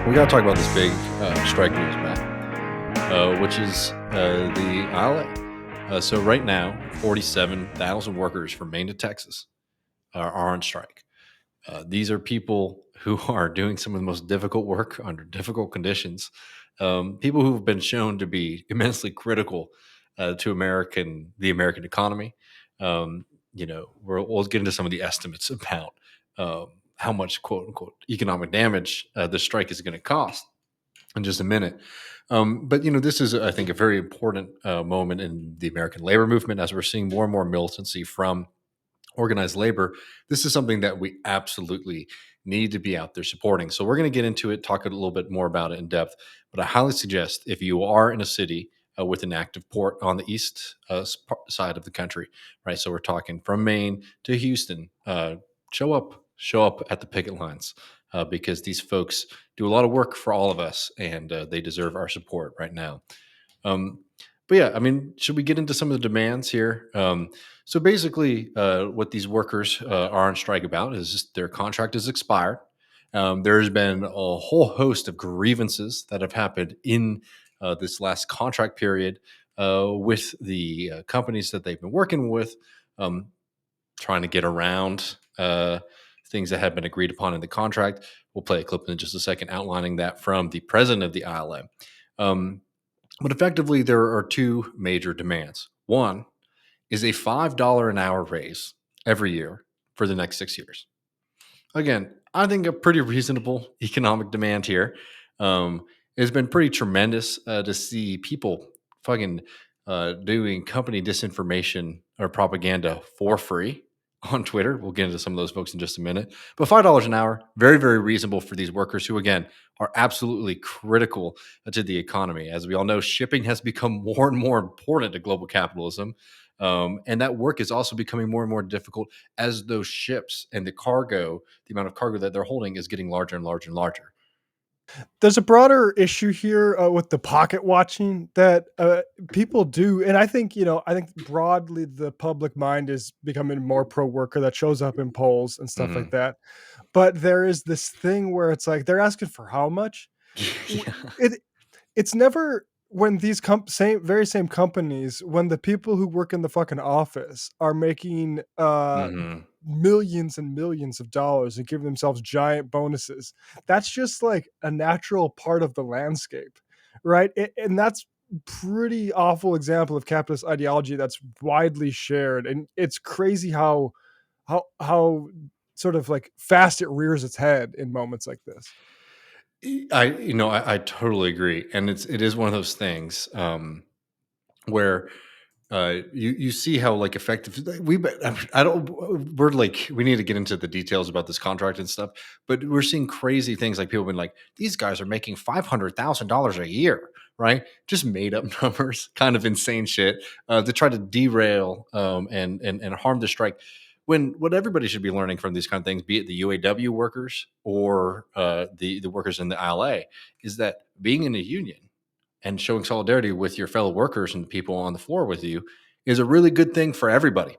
We got to talk about this big strike news, Matt, which is the ILA. So right now, 47,000 workers from Maine to Texas are on strike. These are people who are doing some of the most difficult work under difficult conditions. People who have been shown to be immensely critical to the American economy. We'll get into some of the estimates about how much "quote unquote" economic damage the strike is going to cost in just a minute. But this is, I think, a very important moment in the American labor movement as we're seeing more and more militancy from organized labor. This is something that we absolutely need to be out there supporting. So we're going to get into it, talk a little bit more about it in depth. But I highly suggest if you are in a city with an active port on the east side of the country, right? So we're talking from Maine to Houston. Show up at the picket lines because these folks do a lot of work for all of us, and they deserve our support right now. Um, but yeah, I mean, should we get into some of the demands here? So basically, what these workers are on strike about is their contract is expired. There's been a whole host of grievances that have happened in this last contract period with the companies that they've been working with, um, trying to get around things that have been agreed upon in the contract. We'll play a clip in just a second outlining that from the president of the ILM. But effectively, there are two major demands. One is a $5 an hour raise every year for the next 6 years. Again, I think a pretty reasonable economic demand here. It's been pretty tremendous to see people fucking doing company disinformation or propaganda for free on Twitter. We'll get into some of those folks in just a minute. But $5 an hour, very, very reasonable for these workers who, again, are absolutely critical to the economy. As we all know, shipping has become more and more important to global capitalism. And that work is also becoming more and more difficult as those ships and the amount of cargo that they're holding is getting larger and larger and larger. There's a broader issue here with the pocket watching that people do, and I think broadly the public mind is becoming more pro worker that shows up in polls and stuff like Hmm. that. But there is this thing where it's like they're asking for how much. W- Yeah. It it's never when these same companies, when the people who work in the fucking office are making Hmm. millions and millions of dollars and giving themselves giant bonuses. That's just like a natural part of the landscape, right? And that's pretty awful example of capitalist ideology that's widely shared, and it's crazy how sort of like fast it rears its head in moments like this. I totally agree, and it is one of those things where you see how like effective I don't we're like we need to get into the details about this contract and stuff, but we're seeing crazy things like people have been like these guys are making $500,000 a year, right? Just made up numbers, kind of insane shit to try to derail and harm the strike. When what everybody should be learning from these kind of things, be it the UAW workers or the workers in the ILA, is that being in a union and showing solidarity with your fellow workers and the people on the floor with you is a really good thing for everybody.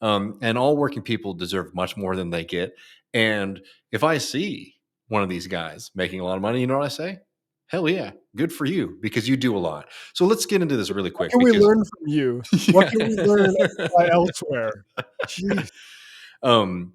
And all working people deserve much more than they get. And if I see one of these guys making a lot of money, you know what I say? Hell yeah, good for you because you do a lot. So let's get into this really What quick can we because learn from you? What yeah. can we learn and apply elsewhere? Jeez. um,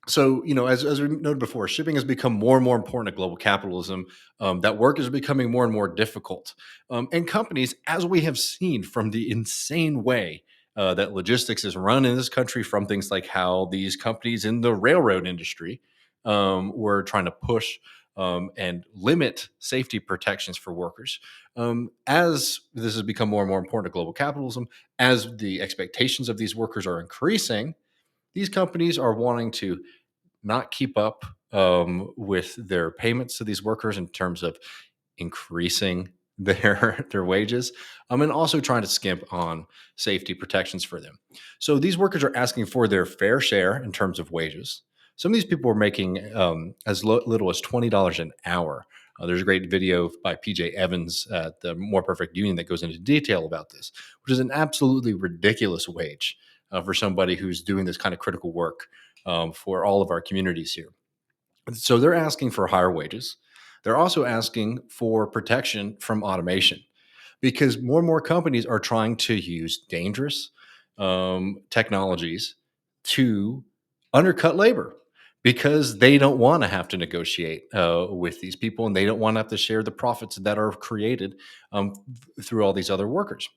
so as we noted before, shipping has become more and more important to global capitalism. That work is becoming more and more difficult, and companies, as we have seen from the insane way that logistics is run in this country, from things like how these companies in the railroad industry were trying to push and limit safety protections for workers. As this has become more and more important to global capitalism, as the expectations of these workers are increasing, these companies are wanting to not keep up with their payments to these workers in terms of increasing their wages, and also trying to skimp on safety protections for them. So these workers are asking for their fair share in terms of wages. Some of these people are making as little as $20 an hour. There's a great video by PJ Evans at the More Perfect Union that goes into detail about this, which is an absolutely ridiculous wage for somebody who's doing this kind of critical work for all of our communities here. So they're asking for higher wages. They're also asking for protection from automation because more and more companies are trying to use dangerous technologies to undercut labor because they don't want to have to negotiate with these people, and they don't want to have to share the profits that are created through all these other workers.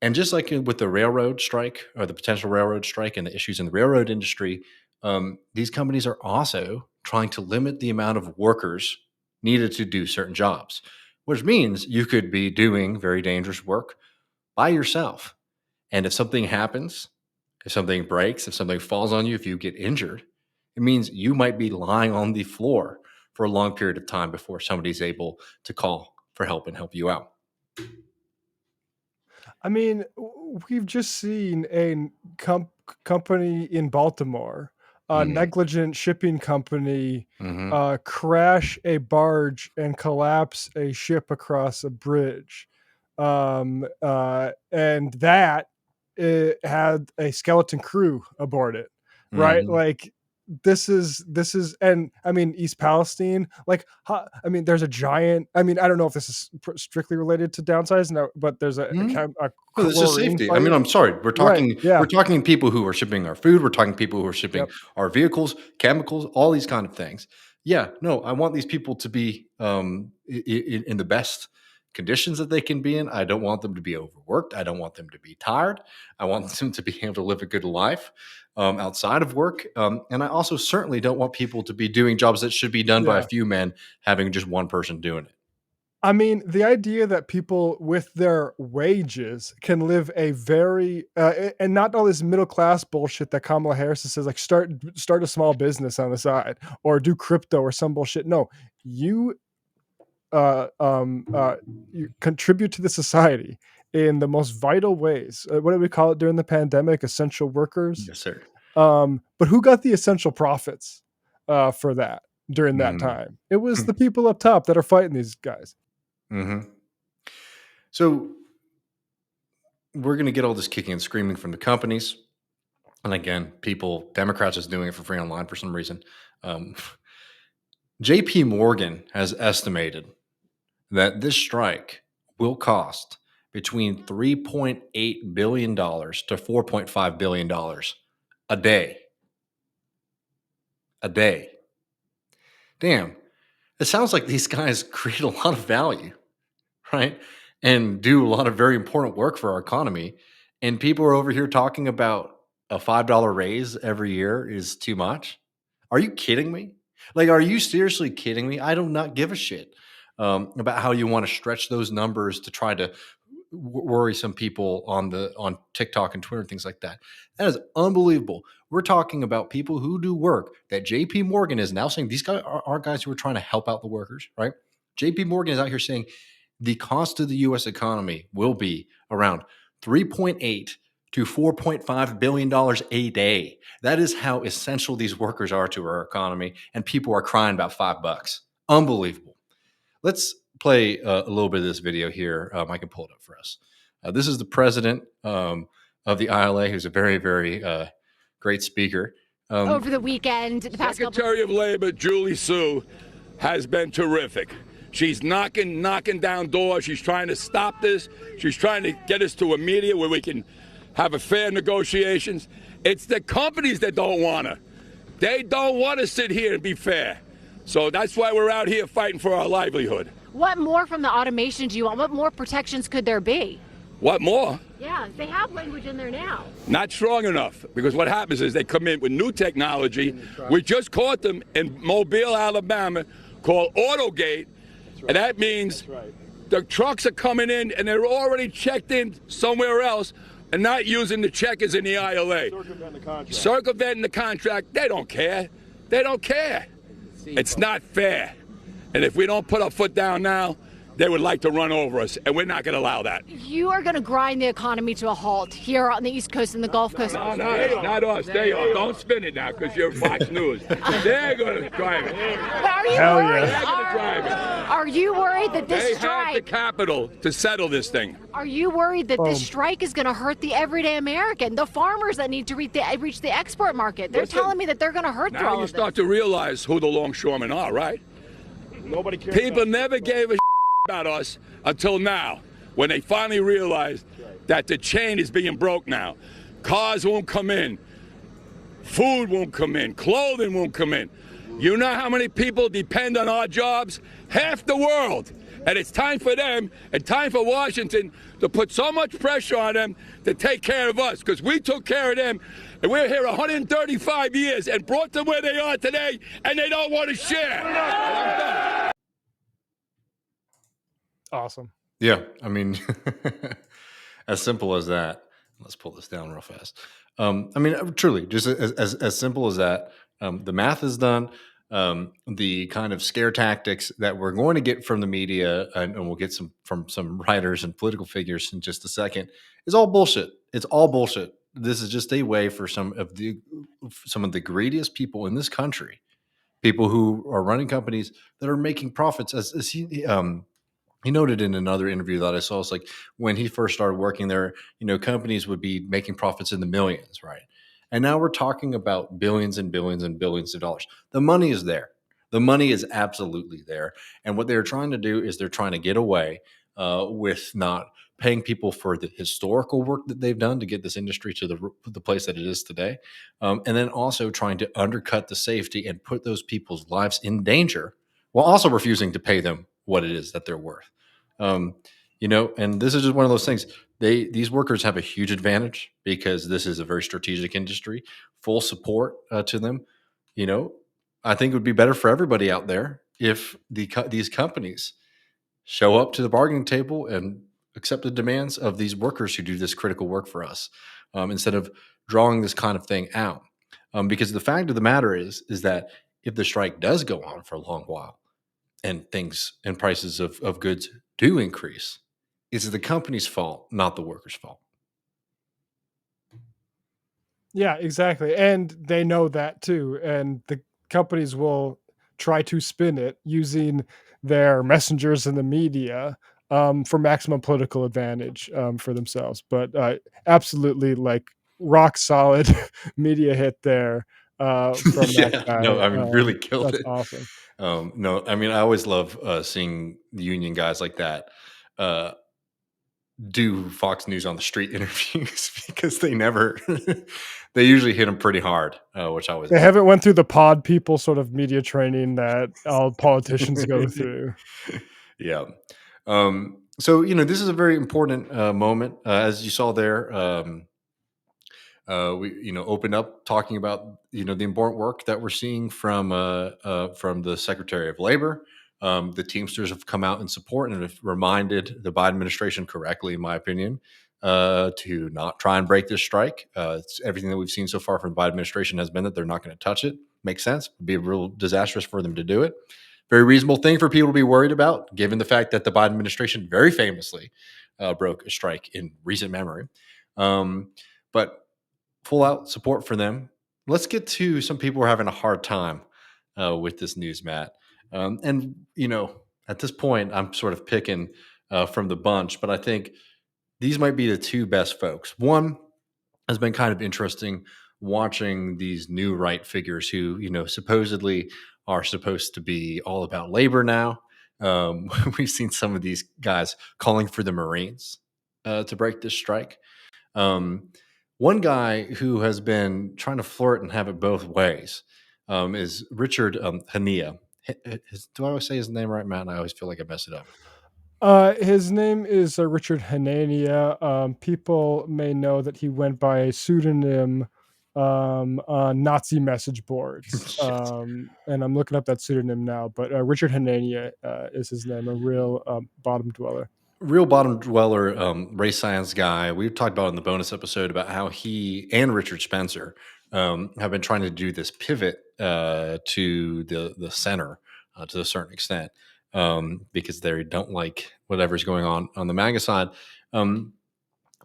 And just like with the railroad strike or the potential railroad strike and the issues in the railroad industry, these companies are also trying to limit the amount of workers needed to do certain jobs, which means you could be doing very dangerous work by yourself. And if something happens, if something breaks, if something falls on you, if you get injured, it means you might be lying on the floor for a long period of time before somebody's able to call for help and help you out. I mean, we've just seen a company in Baltimore, a Mm-hmm. negligent shipping company, Mm-hmm. crash a barge and collapse a ship across a bridge. And that it had a skeleton crew aboard it, right? Mm-hmm. Like this is, and I mean East Palestine, like I mean there's a giant, I mean I don't know if this is strictly related to downsizing, but there's Mm-hmm. a No, this is chlorine safety. I mean, pipe. I'm sorry. Right, We're yeah, talking people who are shipping our food. We're talking people who are shipping yep. our vehicles, chemicals, all these kind of things. Yeah, no, I want these people to be in the best conditions that they can be in. I don't want them to be overworked. I don't want them to be tired. I want them to be able to live a good life outside of work. And I also certainly don't want people to be doing jobs that should be done by a Yeah. few men, having just one person doing it. I mean, the idea that people with their wages can live a very and not all this middle class bullshit that Kamala Harris says, like start a small business on the side or do crypto or some bullshit. No, you uh, um, uh, you contribute to the society in the most vital ways. What did we call it during the pandemic? Essential workers. Yes, sir. But who got the essential profits for that during that Mm-hmm. time? It was the people up top that are fighting these guys. Mm-hmm. So we're going to get all this kicking and screaming from the companies. And again, people, Democrats is doing it for free online for some reason. Um, JP Morgan has estimated that this strike will cost between $3.8 billion to $4.5 billion a day. A day. Damn. It sounds like these guys create a lot of value, right? And do a lot of very important work for our economy. And people are over here talking about a $5 raise every year is too much. Are you kidding me? Like, are you seriously kidding me? I do not give a shit about how you want to stretch those numbers to try to worry some people on TikTok and Twitter and things like that. That is unbelievable. We're talking about people who do work that JP Morgan is now saying these guys are guys who are trying to help out the workers, right? JP Morgan is out here saying the cost of the US economy will be around 3.8 to 4.5 billion dollars a day. That is how essential these workers are to our economy, and people are crying about $5. Unbelievable. Let's play a little bit of this video here. I can pull it up for us. This is the president of the ILA, who's a very, very great speaker. Over the weekend, the past Secretary of Labor Julie Sue has been terrific. She's knocking down doors. She's trying to stop this. She's trying to get us to a media where we can have a fair negotiations. It's the companies that don't want to. They don't want to sit here and be fair. So that's why we're out here fighting for our livelihood. What more from the automation do you want? What more protections could there be? What more? Yeah, they have language in there now. Not strong enough, because what happens is they come in with new technology. We just caught them in Mobile, Alabama, called AutoGate, and that means the trucks are coming in and they're already checked in somewhere else and not using the checkers in the ILA. Circumventing the contract. They don't care. They don't care. It's not fair. And if we don't put our foot down now, they would like to run over us, and we're not going to allow that. You are going to grind the economy to a halt here on the East Coast and the Gulf Coast. No, not us. They are. Don't spin it now, because you're Fox News. They're going to drive it. But are you Hell worried? yeah. They're going to drive it. Are you worried that this They have the strike? capital to settle this thing. Are you worried that this Boom. strike is going to hurt the everyday American, the farmers that need to reach the export market? They're Listen, telling me that they're going to hurt through Now all you of this. start to realize who the longshoremen are, right? Nobody cares. People never gave a about us until now, when they finally realized that the chain is being broke now. Cars won't come in. Food won't come in. Clothing won't come in. You know how many people depend on our jobs? Half the world. And it's time for them and time for Washington to put so much pressure on them to take care of us, because we took care of them and we're here 135 years and brought them where they are today, and they don't want to share. And I'm done. Awesome. Yeah, I mean, as simple as that. Let's pull this down real fast. I mean, truly, just as simple as that. The math is done. The kind of scare tactics that we're going to get from the media, and we'll get some from some writers and political figures in just a second, is all bullshit. It's all bullshit. This is just a way for some of the greediest people in this country, people who are running companies that are making profits. As he noted in another interview that I saw, it's like when he first started working there, companies would be making profits in the millions, right? And now we're talking about billions and billions and billions of dollars. The money is there. The money is absolutely there. And what they're trying to do is they're trying to get away with not paying people for the historical work that they've done to get this industry to the place that it is today. And then also trying to undercut the safety and put those people's lives in danger while also refusing to pay them what it is that they're worth. And this is just one of those things. These workers have a huge advantage because this is a very strategic industry. Full support to them. I think it would be better for everybody out there if these companies show up to the bargaining table and accept the demands of these workers who do this critical work for us, instead of drawing this kind of thing out. Because the fact of the matter is that if the strike does go on for a long while, and things and prices of goods do increase, it's the company's fault, not the worker's fault. Yeah, exactly. And they know that too. And the companies will try to spin it using their messengers in the media for maximum political advantage for themselves. But absolutely, like, rock solid media hit there from that guy. No, I mean, really killed That's it. awesome. No, I mean, I always love seeing the union guys like that do Fox News on the street interviews because they usually hit them pretty hard, which I always They haven't went through the pod people sort of media training that all politicians go through. Yeah. So, this is a very important moment. As you saw there, we opened up talking about the important work that we're seeing from the Secretary of Labor. The Teamsters have come out in support and have reminded the Biden administration correctly, in my opinion, to not try and break this strike. It's everything that we've seen so far from the Biden administration has been that they're not going to touch it. Makes sense. It'd be real disastrous for them to do it. Very reasonable thing for people to be worried about, given the fact that the Biden administration very famously broke a strike in recent memory. But full out support for them. Let's get to some people who are having a hard time with this news, Matt. At this point, I'm sort of picking from the bunch, but I think these might be the two best folks. One has been kind of interesting watching these new right figures who, supposedly are supposed to be all about labor now. We've seen some of these guys calling for the Marines to break this strike. One guy who has been trying to flirt and have it both ways is Richard Hanea. Do I always say his name right, Matt? I always feel like I mess it up. His name is Richard Hanania. People may know that he went by a pseudonym on Nazi message boards. And I'm looking up that pseudonym now, but Richard Hanania is his name, a real bottom dweller. Real bottom dweller, race science guy. We've talked about in the bonus episode about how he and Richard Spencer have been trying to do this pivot to the center to a certain extent because they don't like whatever's going on the MAGA side.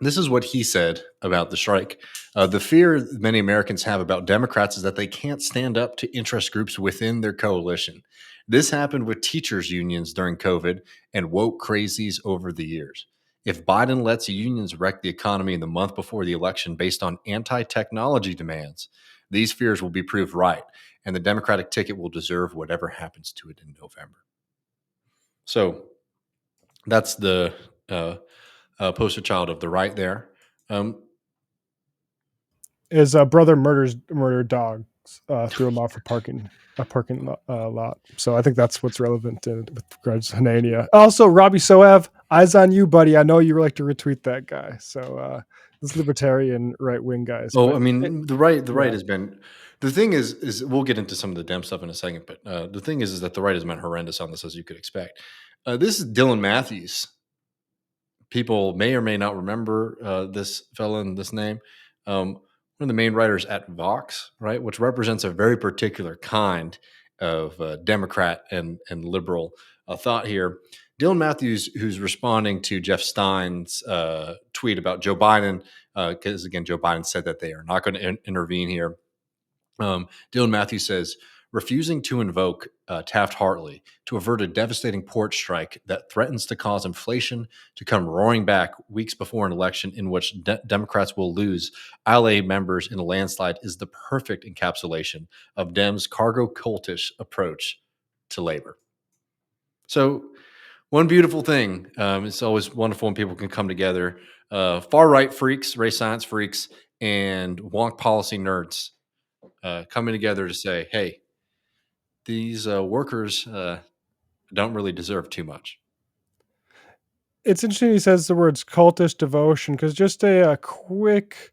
This is what he said about the strike. The fear many Americans have about Democrats is that they can't stand up to interest groups within their coalition. This happened with teachers' unions during COVID and woke crazies over the years. If Biden lets unions wreck the economy in the month before the election based on anti-technology demands, these fears will be proved right, and the Democratic ticket will deserve whatever happens to it in November. So that's the poster child of the right there. His brother murdered dogs, threw him off a parking lot. So I think that's what's relevant with regards to Hanania. Also, Robbie Soev, eyes on you, buddy. I know you like to retweet that guy. So this libertarian right wing guys. Oh, But I mean, the right yeah. has been. The thing is we'll get into some of the Dem stuff in a second, but the thing is that the right has been horrendous on this, as you could expect. This is Dylan Matthews. People may or may not remember this fella and this name. One of the main writers at Vox, right, which represents a very particular kind of Democrat and liberal thought here. Dylan Matthews, who's responding to Jeff Stein's tweet about Joe Biden, because again, Joe Biden said that they are not going to intervene here. Dylan Matthews says, refusing to invoke Taft-Hartley to avert a devastating port strike that threatens to cause inflation to come roaring back weeks before an election in which Democrats will lose ILA members in a landslide is the perfect encapsulation of Dems' cargo cultish approach to labor. So one beautiful thing, it's always wonderful when people can come together, far-right freaks, race science freaks, and wonk policy nerds coming together to say, hey, these workers don't really deserve too much. It's interesting he says the words cultish devotion, because just a quick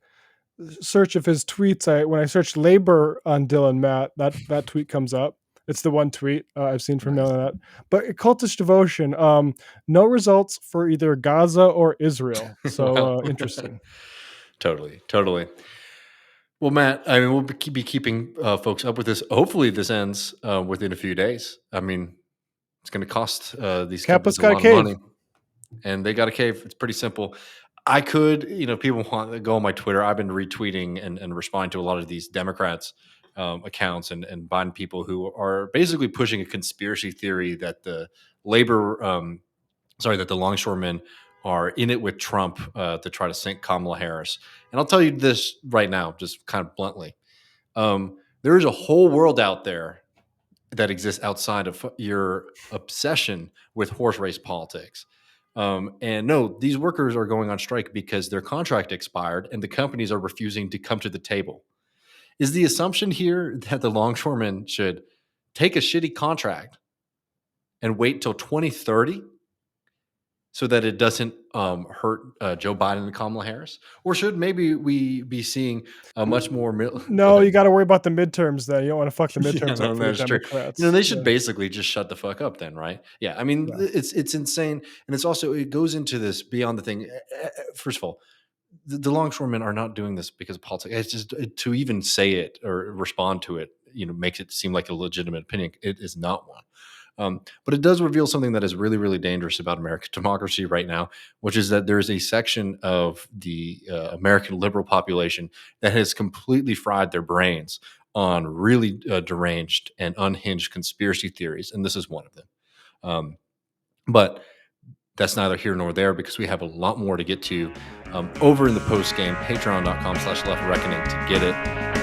search of his tweets, when I search labor on Dylan Matt, that tweet comes up. It's the one tweet I've seen from Nice. Dylan Matt. But cultish devotion, no results for either Gaza or Israel. So Wow. interesting. Totally. Well, Matt, I mean, we'll be keeping folks up with this. Hopefully, this ends within a few days. I mean, it's going to cost these Kappa's companies a got a lot of cave. money, and they got a cave. It's pretty simple. I could, people want to go on my Twitter. I've been retweeting and responding to a lot of these Democrats accounts and Biden people who are basically pushing a conspiracy theory that the that the longshoremen are in it with Trump to try to sink Kamala Harris. And I'll tell you this right now, just kind of bluntly. There is a whole world out there that exists outside of your obsession with horse race politics. And no, these workers are going on strike because their contract expired and the companies are refusing to come to the table. Is the assumption here that the longshoremen should take a shitty contract and wait till 2030 so that it doesn't hurt Joe Biden and Kamala Harris? Or should maybe we be seeing a much more... No, you got to worry about the midterms then. You don't want to fuck the midterms no, up for the that's true. Democrats. They should basically just shut the fuck up then, right? Yeah, I mean, it's insane. And it's also, it goes into this beyond the thing. First of all, the longshoremen are not doing this because of politics. It's just to even say it or respond to it, makes it seem like a legitimate opinion. It is not one. But it does reveal something that is really, really dangerous about American democracy right now, which is that there's a section of the American liberal population that has completely fried their brains on really deranged and unhinged conspiracy theories. And this is one of them. But that's neither here nor there, because we have a lot more to get to over in the post game, patreon.com/leftreckoning to get it.